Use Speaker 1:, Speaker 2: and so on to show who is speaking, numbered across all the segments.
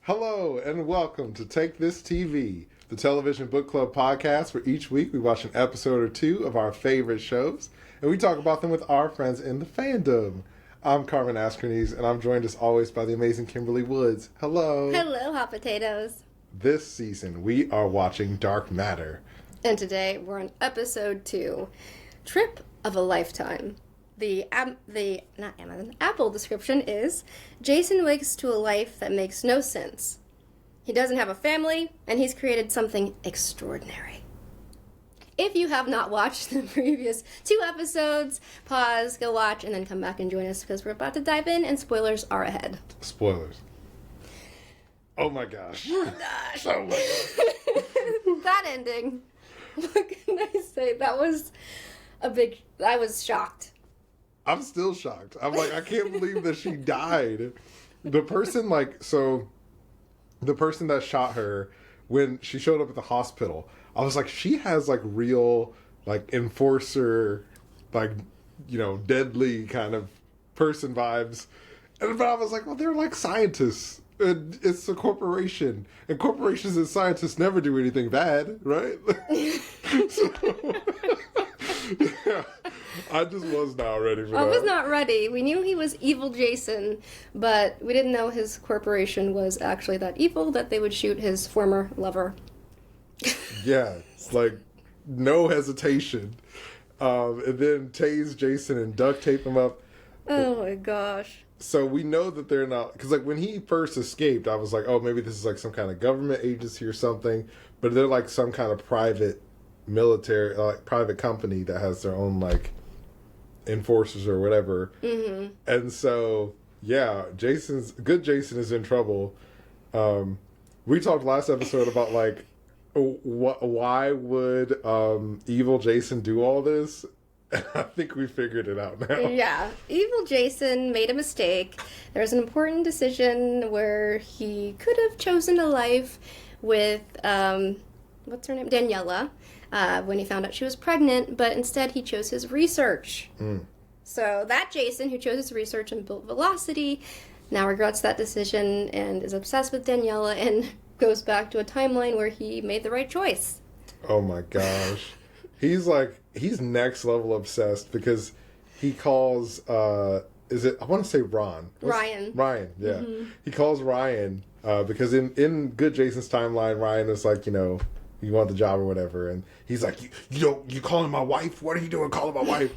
Speaker 1: Hello and welcome to Take This TV, the television book club podcast where each week we watch an episode or two of our favorite shows and we talk about them with our friends in the fandom. I'm Carmen and I'm joined as always by the amazing Kimberly Woods. Hello.
Speaker 2: Hello, hot potatoes.
Speaker 1: This season we are watching Dark Matter.
Speaker 2: And today we're on episode 2, Trip of a Lifetime. The Apple description is, Jason wakes to a life that makes no sense. He doesn't have a family, and he's created something extraordinary. If you have not watched the previous 2 episodes, pause, go watch, and then come back and join us because we're about to dive in, and spoilers are ahead.
Speaker 1: Spoilers. Oh my gosh.
Speaker 2: Oh gosh.
Speaker 1: Oh my gosh.
Speaker 2: That ending. What can I say? That was I was shocked.
Speaker 1: I'm still shocked. I'm like, I can't believe that she died. The person that shot her when she showed up at the hospital, I was like, she has like real like enforcer, like, you know, deadly kind of person vibes. But I was like, well, they're like scientists. And it's a corporation. And corporations and scientists never do anything bad, right? Yeah, I just was not ready for that.
Speaker 2: I was not ready. We knew he was evil Jason, but we didn't know his corporation was actually that evil that they would shoot his former lover.
Speaker 1: Yeah, it's like no hesitation. And then tase Jason and duct tape him up.
Speaker 2: Oh my gosh.
Speaker 1: So we know that they're not, because like when he first escaped, I was like, oh, maybe this is like some kind of government agency or something. But they're like some kind of private military, like private company that has their own like enforcers or whatever. Mm-hmm. And so, yeah, Jason is in trouble. We talked last episode about like, why would evil Jason do all this? I think we figured it out now.
Speaker 2: Yeah. Evil Jason made a mistake. There was an important decision where he could have chosen a life with, what's her name? Daniela, when he found out she was pregnant, but instead he chose his research. So that Jason, who chose his research and built Velocity, now regrets that decision and is obsessed with Daniela and goes back to a timeline where he made the right choice.
Speaker 1: Oh my gosh. He's next level obsessed because he calls, I want to say Ron.
Speaker 2: Ryan,
Speaker 1: yeah.
Speaker 2: Mm-hmm.
Speaker 1: He calls Ryan, because in Good Jason's timeline, Ryan is like, you know, you want the job or whatever. And he's like, you calling my wife? What are you doing calling my wife?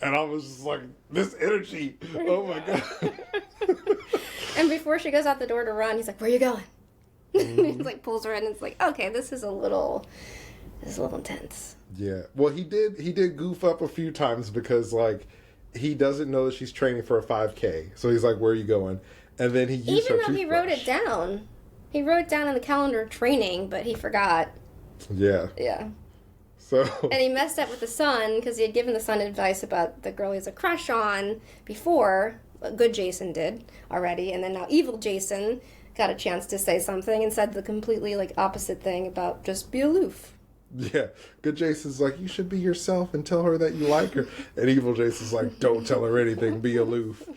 Speaker 1: And I was just like, this energy. Oh my God.
Speaker 2: And before she goes out the door to run, he's like, where are you going?
Speaker 1: Mm-hmm.
Speaker 2: He like pulls her in and it's like, okay, this is a little intense.
Speaker 1: Yeah. Well, he did goof up a few times because like he doesn't know that she's training for a 5K. So he's like, where are you going? And then he used her
Speaker 2: Even though he wrote it down. He wrote down in the calendar training, but he forgot.
Speaker 1: Yeah.
Speaker 2: Yeah.
Speaker 1: So.
Speaker 2: And he messed up with the son because he had given the son advice about the girl he has a crush on before. Good Jason did already. And then now evil Jason got a chance to say something and said the completely like opposite thing about just be aloof.
Speaker 1: Yeah, good Jason's like, you should be yourself and tell her that you like her. And evil Jason's like, don't tell her anything, be aloof.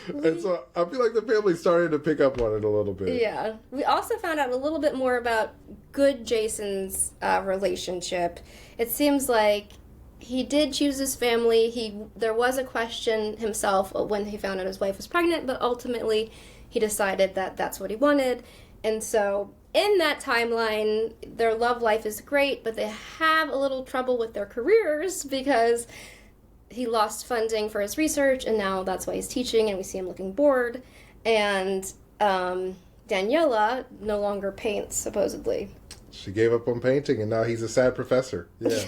Speaker 1: And so I feel like the family's starting to pick up on it a little bit.
Speaker 2: Yeah. We also found out a little bit more about good Jason's relationship. It seems like he did choose his family. There was a question himself when he found out his wife was pregnant, but ultimately he decided that that's what he wanted. And so in that timeline, their love life is great, but they have a little trouble with their careers because he lost funding for his research, and now that's why he's teaching, and we see him looking bored. And Daniela no longer paints, supposedly.
Speaker 1: She gave up on painting, and now he's a sad professor. Yeah.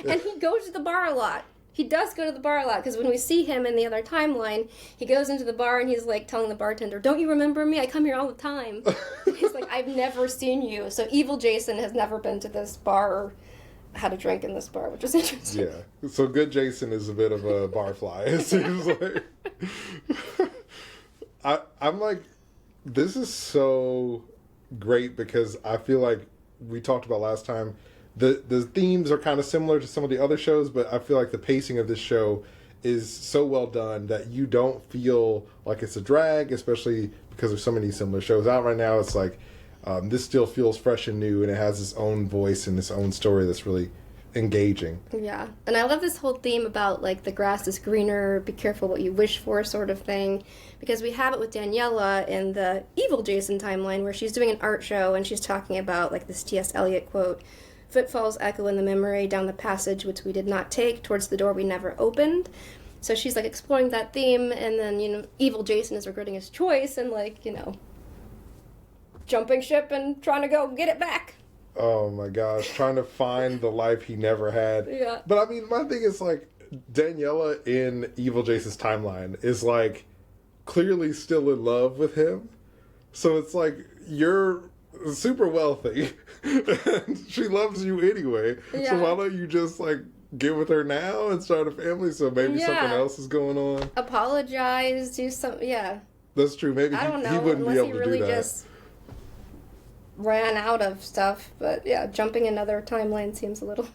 Speaker 2: And he goes to the bar a lot. He does go to the bar a lot, because when we see him in the other timeline, he goes into the bar and he's like telling the bartender, don't you remember me? I come here all the time. He's like, I've never seen you. So evil Jason has never been to this bar or had a drink in this bar, which was interesting.
Speaker 1: Yeah. So good Jason is a bit of a barfly, it seems like. I'm like, this is so great because I feel like we talked about last time, the themes are kind of similar to some of the other shows, but I feel like the pacing of this show is so well done that you don't feel like it's a drag, especially because there's so many similar shows out right now. It's like this still feels fresh and new, and it has its own voice and its own story that's really engaging.
Speaker 2: Yeah, and I love this whole theme about like the grass is greener, be careful what you wish for sort of thing, because we have it with Daniela in the evil Jason timeline where she's doing an art show and she's talking about like this T.S. Eliot quote, footfalls echo in the memory down the passage which we did not take towards the door we never opened. So she's like exploring that theme, and then, you know, evil Jason is regretting his choice and like, you know, jumping ship and trying to go get it back.
Speaker 1: Oh my gosh, trying to find the life he never had.
Speaker 2: Yeah.
Speaker 1: But I mean, my thing is like, Daniela in Evil Jason's timeline is like clearly still in love with him. So it's like, you're super wealthy and she loves you anyway.
Speaker 2: Yeah.
Speaker 1: So why don't you just like get with her now and start a family? So maybe something else is going on.
Speaker 2: Apologize, do some, yeah.
Speaker 1: That's true. Maybe
Speaker 2: I don't know,
Speaker 1: he wouldn't be
Speaker 2: unless
Speaker 1: able
Speaker 2: he
Speaker 1: to
Speaker 2: really
Speaker 1: do that.
Speaker 2: just ran out of stuff. But yeah, jumping another timeline seems a little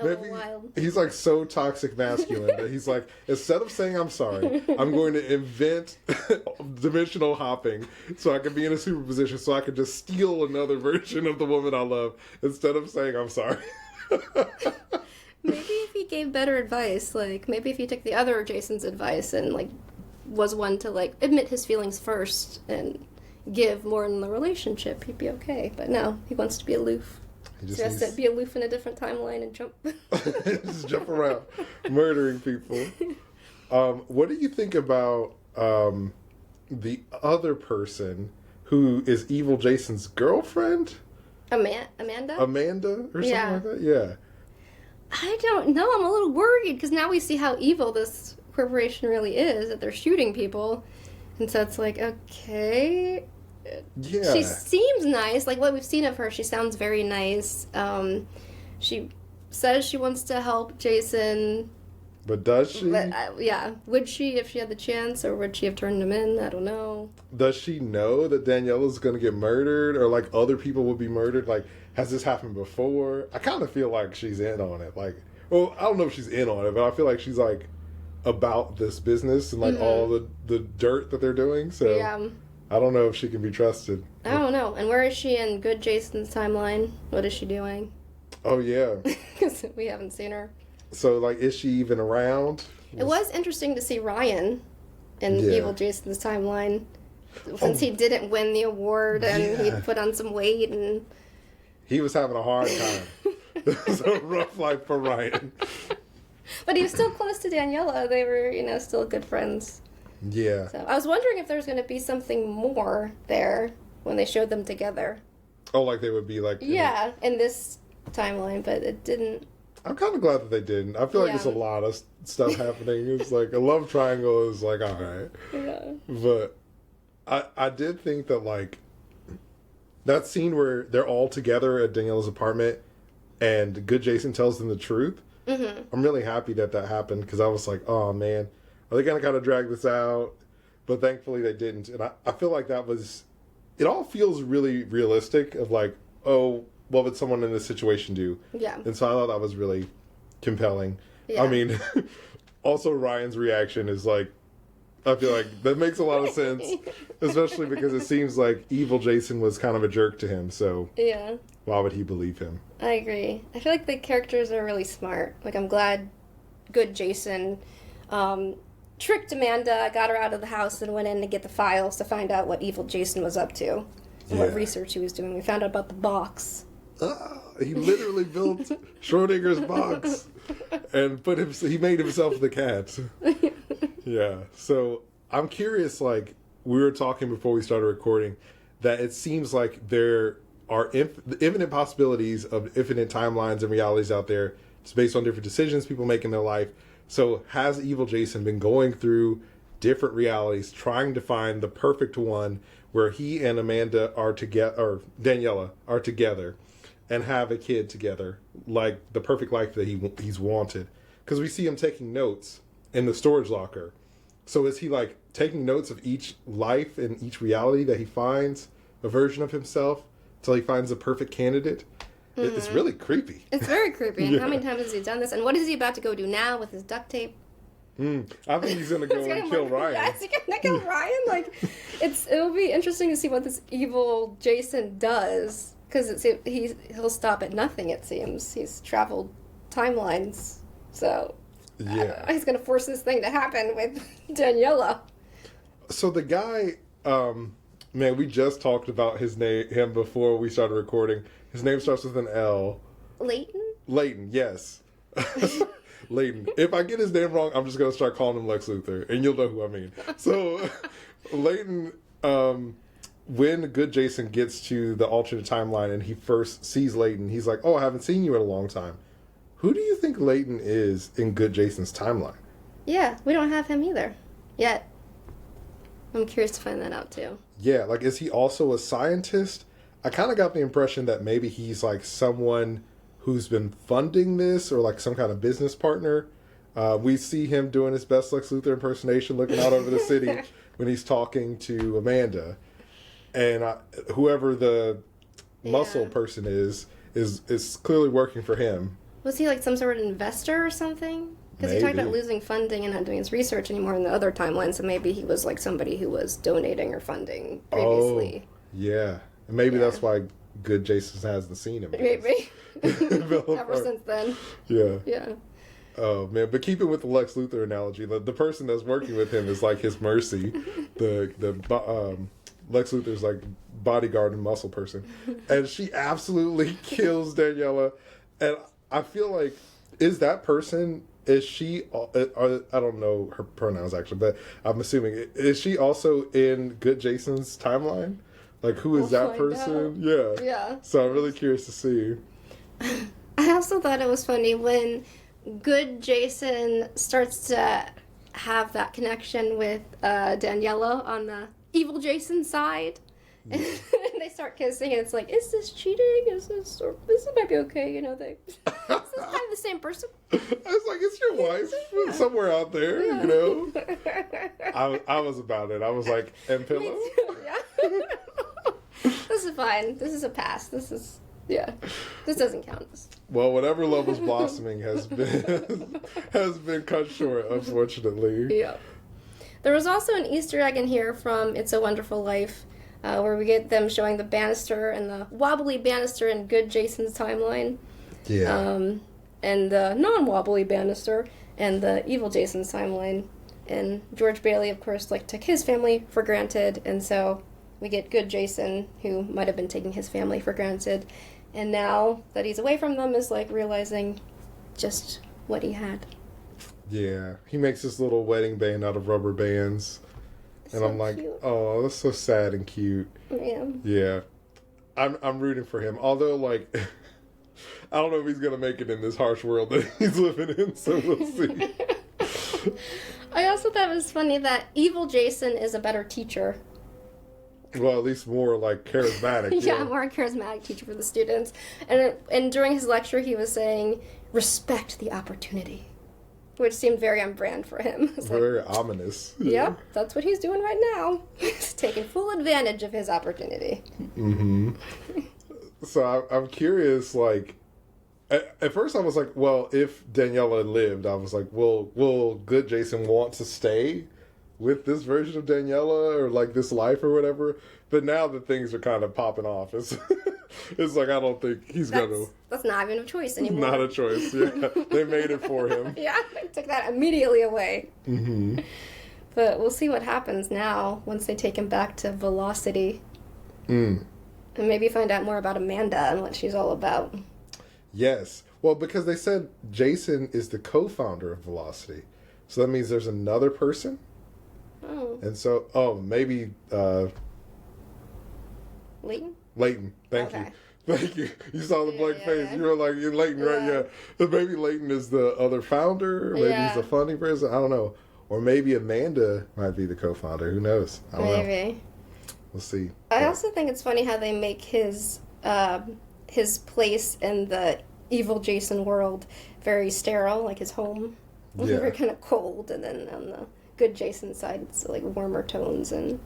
Speaker 1: Maybe
Speaker 2: wild.
Speaker 1: he's like so toxic masculine that he's like, instead of saying I'm sorry, I'm going to invent dimensional hopping so I can be in a superposition so I can just steal another version of the woman I love instead of saying I'm sorry.
Speaker 2: Maybe if he gave better advice, like maybe if he took the other Jason's advice and like was one to like admit his feelings first and give more in the relationship, he'd be okay. But no, he wants to be aloof.
Speaker 1: He
Speaker 2: So he has to be aloof in a different timeline and jump.
Speaker 1: just jump around, murdering people. What do you think about the other person who is evil Jason's girlfriend?
Speaker 2: Amanda?
Speaker 1: Amanda or something
Speaker 2: Yeah.
Speaker 1: like that? Yeah.
Speaker 2: I don't know. I'm a little worried because now we see how evil this corporation really is, that they're shooting people. And so it's like, okay.
Speaker 1: Yeah.
Speaker 2: She seems nice. Like what we've seen of her, she sounds very nice. She says she wants to help Jason.
Speaker 1: But does she?
Speaker 2: But, yeah. Would she if she had the chance, or would she have turned him in? I don't know.
Speaker 1: Does she know that Daniela's going to get murdered, or like other people will be murdered? Like, has this happened before? I kind of feel like she's in on it. Like, well, I don't know if she's in on it, but I feel like she's like about this business and like all the dirt that they're doing. So
Speaker 2: Yeah.
Speaker 1: I don't know if she can be trusted.
Speaker 2: I don't know. And where is she in good Jason's timeline? What is she doing?
Speaker 1: Oh yeah.
Speaker 2: Because we haven't seen her.
Speaker 1: So like, is she even around?
Speaker 2: It was interesting to see Ryan in
Speaker 1: Yeah.
Speaker 2: Evil Jason's timeline, since he didn't win the award and
Speaker 1: Yeah.
Speaker 2: he put on some weight, and
Speaker 1: He was having a hard time. It was a rough life for Ryan.
Speaker 2: but he was still close to Daniela. They were, you know, still good friends.
Speaker 1: Yeah.
Speaker 2: So I was wondering if there was going to be something more there when they showed them together.
Speaker 1: Oh, like they would be like.
Speaker 2: Yeah, in this timeline, but it didn't.
Speaker 1: I'm kind of glad that they didn't. I feel like it's a lot of stuff happening. It's like a love triangle is like, all right.
Speaker 2: Yeah.
Speaker 1: But I did think that like that scene where they're all together at Daniela's apartment and good Jason tells them the truth. Mm-hmm. I'm really happy that happened because I was like, oh man, are they gonna kind of drag this out? But thankfully they didn't, and I feel like that was. It all feels really realistic. Of like, oh, what would someone in this situation do?
Speaker 2: Yeah.
Speaker 1: And so I thought that was really compelling.
Speaker 2: Yeah.
Speaker 1: I mean, also Ryan's reaction is like, I feel like that makes a lot of sense, especially because it seems like evil Jason was kind of a jerk to him. So
Speaker 2: Yeah.
Speaker 1: why would he believe him?
Speaker 2: I agree. I feel like the characters are really smart. Like, I'm glad good Jason tricked Amanda, got her out of the house, and went in to get the files to find out what evil Jason was up to and what research he was doing. We found out about the box.
Speaker 1: He literally built Schrodinger's box and he made himself the cat. Yeah. So I'm curious, like we were talking before we started recording, that it seems like there are infinite possibilities of infinite timelines and realities out there just based on different decisions people make in their life. So has evil Jason been going through different realities, trying to find the perfect one where he and Amanda are together, or Daniela are together, and have a kid together, like the perfect life that he's wanted? Because we see him taking notes in the storage locker. So is he like taking notes of each life and each reality that he finds a version of himself till he finds the perfect candidate? It's really creepy.
Speaker 2: It's very creepy. And how many times has he done this? And what is he about to go do now with his duct tape?
Speaker 1: I think he's gonna go and kill Ryan.
Speaker 2: Yeah, is he gonna kill Ryan? Like, it'll be interesting to see what this evil Jason does, because he'll stop at nothing. It seems he's traveled timelines, so
Speaker 1: yeah,
Speaker 2: he's gonna force this thing to happen with Daniela.
Speaker 1: So the guy, man, we just talked about him before we started recording. His name starts with an L.
Speaker 2: Leighton?
Speaker 1: Leighton, yes. Leighton. If I get his name wrong, I'm just going to start calling him Lex Luthor, and you'll know who I mean. So, Leighton, when Good Jason gets to the alternate timeline and he first sees Leighton, he's like, oh, I haven't seen you in a long time. Who do you think Leighton is in Good Jason's timeline?
Speaker 2: Yeah, we don't have him either. Yet. I'm curious to find that out, too.
Speaker 1: Yeah, like, is he also a scientist? I kind of got the impression that maybe he's like someone who's been funding this, or like some kind of business partner. We see him doing his best Lex Luthor impersonation, looking out over the city when he's talking to Amanda, and whoever the muscle person is clearly working for him.
Speaker 2: Was he like some sort of investor or something? Because he talked about losing funding and not doing his research anymore in the other timeline, so maybe he was like somebody who was donating or funding previously.
Speaker 1: Oh, yeah. And maybe that's why Good Jason hasn't seen him.
Speaker 2: Maybe. Ever since then.
Speaker 1: Yeah.
Speaker 2: Yeah.
Speaker 1: Oh, man. But keeping with the Lex Luthor analogy, the person that's working with him is like his mercy. Lex Luthor's like bodyguard and muscle person. And she absolutely kills Daniela. And I feel like, is she, I don't know her pronouns actually, but I'm assuming, is she also in Good Jason's timeline? Like, who is that person? Yeah.
Speaker 2: Yeah.
Speaker 1: So I'm really curious to see.
Speaker 2: I also thought it was funny when Good Jason starts to have that connection with Daniela on the evil Jason side. And they start kissing, and it's like, is this cheating? This might be okay, you know? Is this kind of the same person?
Speaker 1: I was like, it's your wife somewhere out there, you know? I was about it. I was like, and pillow?
Speaker 2: Yeah. This is fine. This is a pass. This doesn't count.
Speaker 1: Well, whatever love was blossoming has been cut short, unfortunately.
Speaker 2: Yeah. There was also an Easter egg in here from It's a Wonderful Life, where we get them showing the banister and the wobbly banister in Good Jason's timeline.
Speaker 1: Yeah.
Speaker 2: And the non-wobbly banister and the evil Jason's timeline. And George Bailey, of course, took his family for granted, and so we get Good Jason, who might have been taking his family for granted, and now that he's away from them is realizing just what he had.
Speaker 1: Yeah, he makes this little wedding band out of rubber bands. And I'm like, cute. Oh, that's so sad and cute.
Speaker 2: Yeah.
Speaker 1: Yeah. I'm rooting for him. Although, I don't know if he's going to make it in this harsh world that he's living in, so we'll see.
Speaker 2: I also thought it was funny that evil Jason is a better teacher.
Speaker 1: Well, at least more, charismatic.
Speaker 2: Yeah, more charismatic teacher for the students. And during his lecture, he was saying, respect the opportunity. Which seemed very on brand for him.
Speaker 1: Very ominous.
Speaker 2: Yep, that's what he's doing right now. He's taking full advantage of his opportunity.
Speaker 1: Mm-hmm. So I'm curious, at first I was like, well, if Daniela lived, I was like, will Good Jason want to stay with this version of Daniela or this life or whatever? But now that things are kind of popping off, it's I don't think he's gonna.
Speaker 2: That's not even a choice anymore.
Speaker 1: Not a choice. Yeah, they made it for him.
Speaker 2: Yeah, they took that immediately away.
Speaker 1: Mm-hmm.
Speaker 2: But we'll see what happens now once they take him back to Velocity.
Speaker 1: And
Speaker 2: maybe find out more about Amanda and what she's all about.
Speaker 1: Yes. Well, because they said Jason is the co-founder of Velocity. So that means there's another person?
Speaker 2: Oh.
Speaker 1: And so, maybe...
Speaker 2: Leighton?
Speaker 1: Leighton. Thank you. You saw the blank face. You were like, you're Leighton, right? Yeah. But maybe Leighton is the other founder. Or maybe he's the funding person. I don't know. Or maybe Amanda might be the co-founder. Who knows? I don't know. We'll see.
Speaker 2: I also think it's funny how they make his place in the evil Jason world very sterile, like his home.
Speaker 1: Yeah.
Speaker 2: Very kind of cold, and then on the Good Jason side, it's warmer tones and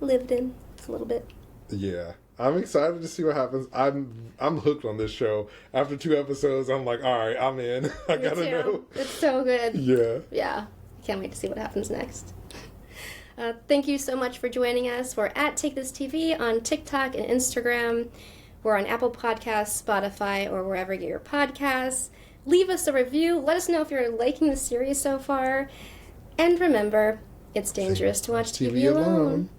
Speaker 2: lived in a little bit.
Speaker 1: Yeah. I'm excited to see what happens. I'm hooked on this show. After 2 episodes, I'm like, all right, I'm in. I
Speaker 2: Me
Speaker 1: gotta
Speaker 2: too.
Speaker 1: know.
Speaker 2: It's so good.
Speaker 1: Yeah.
Speaker 2: Yeah. I can't wait to see what happens next. Thank you so much for joining us. We're at Take This TV on TikTok and Instagram. We're on Apple Podcasts, Spotify, or wherever you get your podcasts. Leave us a review. Let us know if you're liking the series so far. And remember, it's dangerous to watch TV alone.